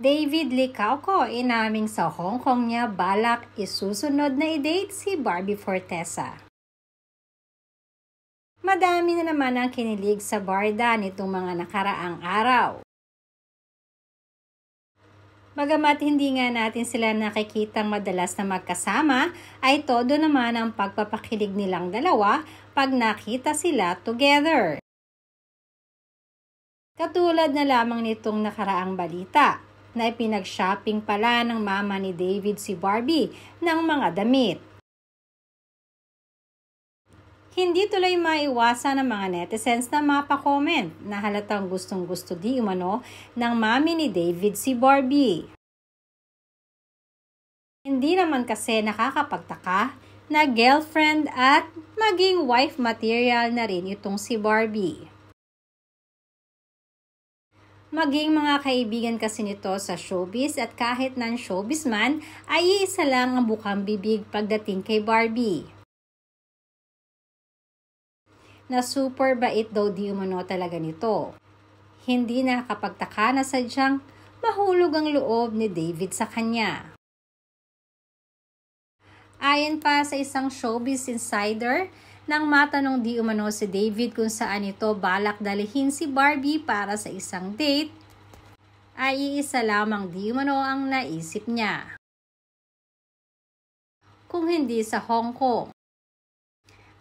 David Licauco inaming sa Hong Kong niya balak isusunod na i-date si Barbie Fortesa. Madami na naman ang kinilig sa barda nitong mga nakaraang araw. Bagamat hindi nga natin sila nakikitang madalas na magkasama, ay todo naman ang pagpapakilig nilang dalawa pag nakita sila together. Katulad na lamang nitong nakaraang balita na ipinag-shopping pala ng mama ni David si Barbie ng mga damit. Hindi tuloy maiwasan ng mga netizens na mapakomment na halatang gustong-gusto di umano ng mami ni David si Barbie. Hindi naman kasi nakakapagtaka na girlfriend at maging wife material na rin itong si Barbie. Maging mga kaibigan kasi nito sa showbiz at kahit non-showbiz man ay iisa lang ang bukang bibig pagdating kay Barbie. Na super bait daw di umano talaga nito. Hindi nakakapagtaka na sadyang mahulog ang loob ni David sa kanya. Ayon pa sa isang showbiz insider, nang matanong di umano si David kung saan ito balak dalhin si Barbie para sa isang date, ay iisa lamang di umano ang naisip niya. Kung hindi sa Hong Kong.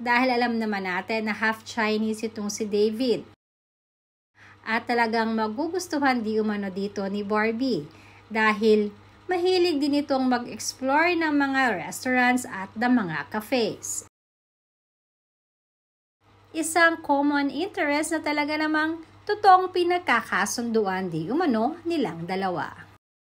Dahil alam naman natin na half Chinese itong si David. At talagang magugustuhan di umano dito ni Barbie dahil mahilig din itong mag-explore ng mga restaurants at ng mga cafes. Isang common interest na talaga namang totoong pinagkakasunduan di umano nilang dalawa.